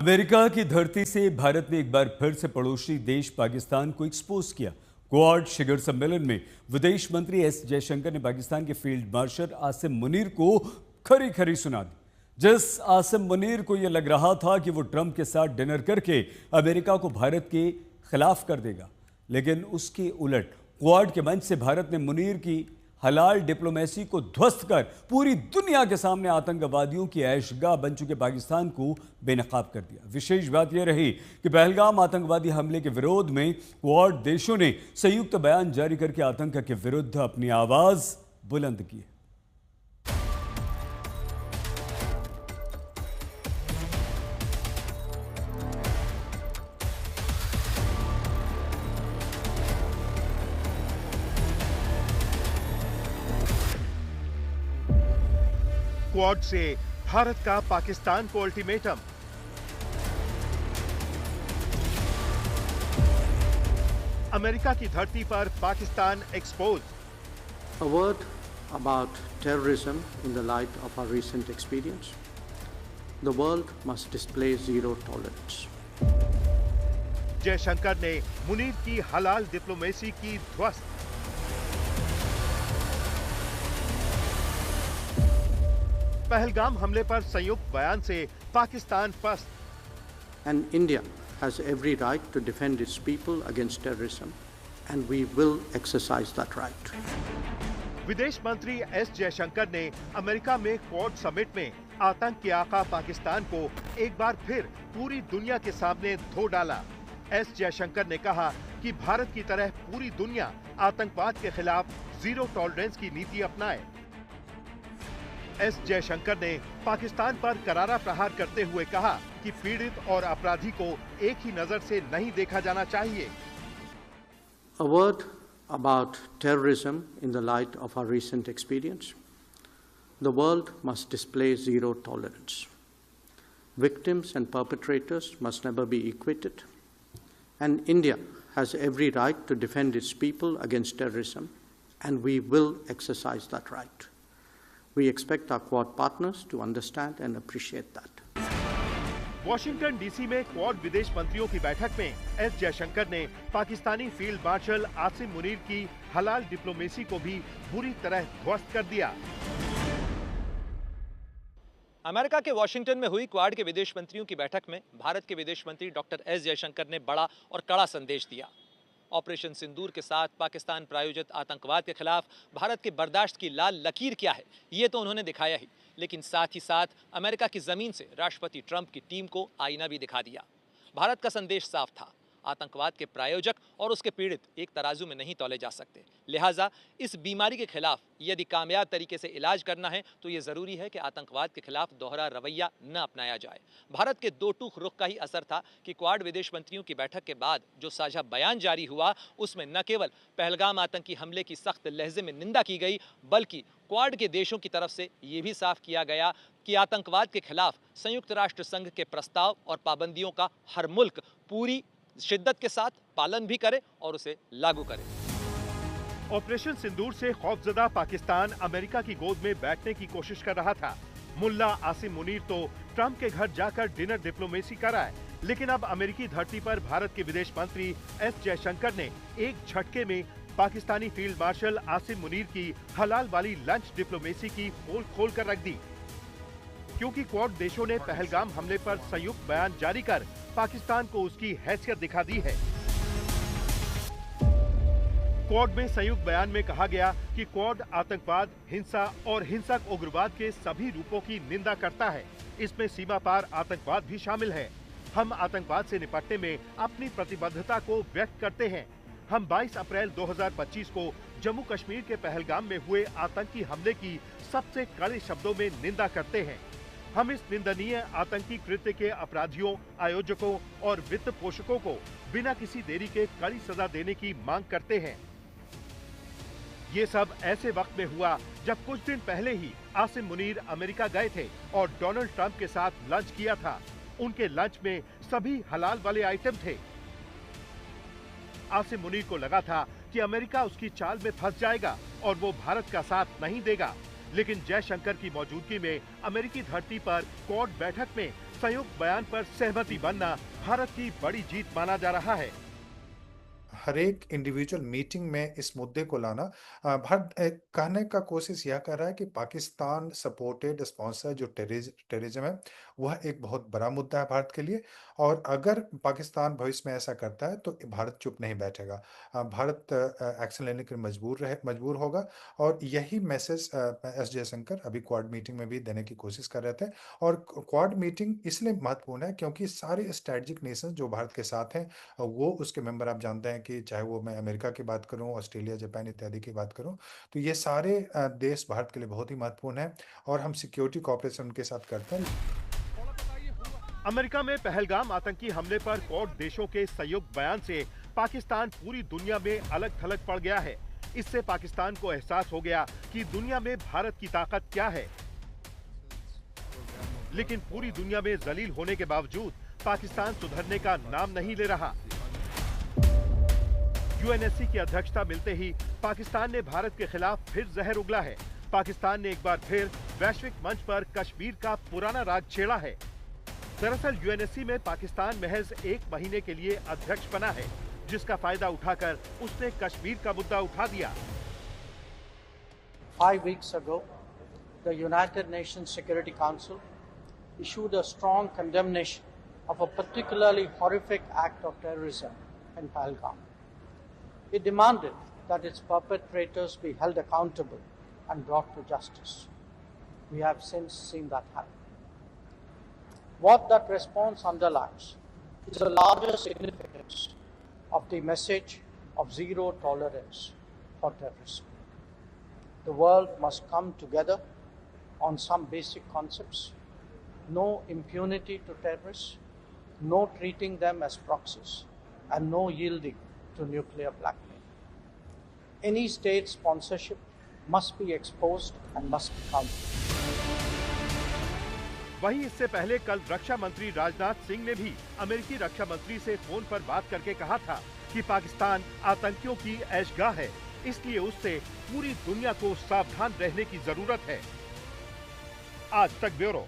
America की धरती से भारत ने एक बार फिर से पड़ोसी देश पाकिस्तान को एक्सपोज किया। क्वाड शिखर सम्मेलन में विदेश मंत्री एस जयशंकर ने पाकिस्तान के फील्ड मार्शल आसिम मुनीर को खरी खरी सुना दी। जिस आसिम मुनीर को यह लग रहा था कि वो ट्रंप के साथ डिनर करके अमेरिका को भारत के खिलाफ कर देगा, लेकिन उसके उलट क्वाड के मंच से भारत ने मुनीर की हलाल डिप्लोमेसी को ध्वस्त कर पूरी दुनिया के सामने आतंकवादियों की ऐशगाह बन चुके पाकिस्तान को बेनकाब कर दिया। विशेष बात यह रही कि पहलगाम आतंकवादी हमले के विरोध में क्वाड देशों ने संयुक्त बयान जारी करके आतंक के विरुद्ध अपनी आवाज बुलंद की है। क्वाड से भारत का पाकिस्तान को अल्टीमेटम। अमेरिका की धरती पर Pakistan expose. A word about terrorism in the light of our recent experience. The world must display zero tolerance. Jaishankar ने मुनीर की हलाल डिप्लोमेसी की ध्वस्त। पहलगाम हमले पर संयुक्त बयान से Pakistan first. And India has every right to defend its people against terrorism, and we will exercise that right. विदेश मंत्री एस जयशंकर ने अमेरिका में क्वाड समिट में आतंक के आका पाकिस्तान को एक बार फिर पूरी दुनिया के सामने धो डाला। एस जयशंकर ने कहा कि भारत की तरह पूरी दुनिया आतंकवाद के खिलाफ जीरो टॉलरेंस की नीति अपनाए। एस जयशंकर ने पाकिस्तान पर करारा प्रहार करते हुए कहा कि पीड़ित और अपराधी को एक ही नजर से नहीं देखा जाना चाहिए। A word about terrorism in the light of our recent experience. The world must display zero tolerance. Victims and perpetrators must never be equated. And India has every right to defend its people against terrorism, and we will exercise that right. We expect our Quad partners to understand and appreciate that. Washington DC में quad विदेश मंत्रियों की बैठक में S Jaishankar ने Pakistani field marshal Asim Munir की हलाल diplomacy को भी बुरी तरह ध्वस्त कर दिया। अमेरिका के वॉशिंगटन में हुई क्वाड के विदेश मंत्रियों की बैठक में भारत के विदेश मंत्री डॉक्टर एस जयशंकर ने बड़ा और कड़ा संदेश दिया। ऑपरेशन सिंदूर के साथ पाकिस्तान प्रायोजित आतंकवाद के खिलाफ भारत के बर्दाश्त की लाल लकीर क्या है, ये तो उन्होंने दिखाया ही, लेकिन साथ ही साथ अमेरिका की जमीन से राष्ट्रपति ट्रंप की टीम को आईना भी दिखा दिया। भारत का संदेश साफ था, आतंकवाद के प्रायोजक और उसके पीड़ित एक तराजू में नहीं तौले जा सकते। लिहाजा इस बीमारी के खिलाफ यदि कामयाब तरीके से इलाज करना है तो ये जरूरी है कि आतंकवाद के खिलाफ दोहरा रवैया न अपनाया जाए। भारत के दो टूक रुख का ही असर था कि क्वाड विदेश मंत्रियों की बैठक के बाद जो साझा बयान जारी हुआ उसमें न केवल पहलगाम आतंकी हमले की सख्त लहजे में निंदा की गई, बल्कि क्वाड के देशों की तरफ से ये भी साफ किया गया कि आतंकवाद के खिलाफ संयुक्त राष्ट्र संघ के प्रस्ताव और पाबंदियों का हर मुल्क पूरी शिद्दत के साथ पालन भी करे और उसे लागू करे। ऑपरेशन सिंदूर से खौफजदा पाकिस्तान अमेरिका की गोद में बैठने की कोशिश कर रहा था। मुल्ला आसिम मुनीर तो ट्रंप के घर जाकर डिनर डिप्लोमेसी कराए, लेकिन अब अमेरिकी धरती पर भारत के विदेश मंत्री एस जयशंकर ने एक झटके में पाकिस्तानी फील्ड मार्शल आसिम मुनीर की हलाल वाली लंच डिप्लोमेसी की पोल खोल कर रख दी। क्योंकि क्वाड देशों ने पहलगाम हमले पर संयुक्त बयान जारी कर पाकिस्तान को उसकी हैसियत दिखा दी है। क्वाड में संयुक्त बयान में कहा गया कि क्वाड आतंकवाद, हिंसा और हिंसक उग्रवाद के सभी रूपों की निंदा करता है। इसमें सीमा पार आतंकवाद भी शामिल है। हम आतंकवाद से निपटने में अपनी प्रतिबद्धता को व्यक्त करते हैं। हम 22 अप्रैल 2025 को जम्मू कश्मीर के पहलगाम में हुए आतंकी हमले की सबसे कड़े शब्दों में निंदा करते हैं। हम इस निंदनीय आतंकी कृत्य के अपराधियों, आयोजकों और वित्त पोषकों को बिना किसी देरी के कड़ी सजा देने की मांग करते हैं। ये सब ऐसे वक्त में हुआ जब कुछ दिन पहले ही आसिम मुनीर अमेरिका गए थे और डोनाल्ड ट्रंप के साथ लंच किया था। उनके लंच में सभी हलाल वाले आइटम थे। आसिम मुनीर को लगा था कि अमेरिका उसकी चाल में फंस जाएगा और वो भारत का साथ नहीं देगा, लेकिन जयशंकर की मौजूदगी में अमेरिकी धरती पर क्वाड बैठक में संयुक्त बयान पर सहमति बनना भारत की बड़ी जीत माना जा रहा है। हर एक इंडिविजुअल मीटिंग में इस मुद्दे को लाना भारत कहने का कोशिश यह कर रहा है कि पाकिस्तान सपोर्टेड स्पॉन्सर जो टेररिज्म है वह एक बहुत बड़ा मुद्दा है भारत के लिए, और अगर पाकिस्तान भविष्य में ऐसा करता है तो भारत चुप नहीं बैठेगा। भारत एक्शन लेने के लिए मजबूर होगा, और यही मैसेज एस जयशंकर अभी क्वाड मीटिंग में भी देने की कोशिश कर रहे थे। और क्वाड मीटिंग इसलिए महत्वपूर्ण है क्योंकि सारे स्ट्रेटेजिक नेशन जो भारत के साथ हैं वो उसके मेंबर, आप जानते हैं कि चाहे वो मैं अमेरिका की बात करूं, ऑस्ट्रेलिया, जापान इत्यादि की बात करूं, तो ये सारे देश भारत के लिए बहुत ही महत्वपूर्ण है और हम सिक्योरिटी कोऑपरेशन उनके साथ करते हैं। अमेरिका में पहलगाम आतंकी हमले पर क्वाड देशों के संयुक्त बयान से पाकिस्तान पूरी दुनिया में अलग थलग पड़ गया है। इससे पाकिस्तान को एहसास हो गया कि दुनिया में भारत की ताकत क्या है। लेकिन पूरी दुनिया में जलील होने के बावजूद पाकिस्तान सुधरने का नाम नहीं ले रहा। यूएनएससी की अध्यक्षता मिलते ही पाकिस्तान ने भारत के खिलाफ फिर जहर उगला है। पाकिस्तान ने एक बार फिर वैश्विक मंच पर कश्मीर का पुराना राग छेड़ा है। दरअसल यूएनएससी में पाकिस्तान महज 1 महीने के लिए अध्यक्ष बना है, जिसका फायदा उठाकर उसने कश्मीर का मुद्दा उठा दिया। 5 weeks ago, the United Nations Security Council issued a strong condemnation of a particularly horrific act of terrorism in Pahalgam. It demanded that its perpetrators be held accountable and brought to justice. We have since seen that happen. What that response underlines is the larger significance of the message of zero tolerance for terrorism. The world must come together on some basic concepts: no impunity to terrorists, no treating them as proxies, and no yielding to nuclear blackmail. Any state sponsorship must be exposed and must be countered. वहीं इससे पहले कल रक्षा मंत्री राजनाथ सिंह ने भी अमेरिकी रक्षा मंत्री से फोन पर बात करके कहा था कि पाकिस्तान आतंकियों की ऐशगाह है, इसलिए उससे पूरी दुनिया को सावधान रहने की जरूरत है। आज तक ब्यूरो।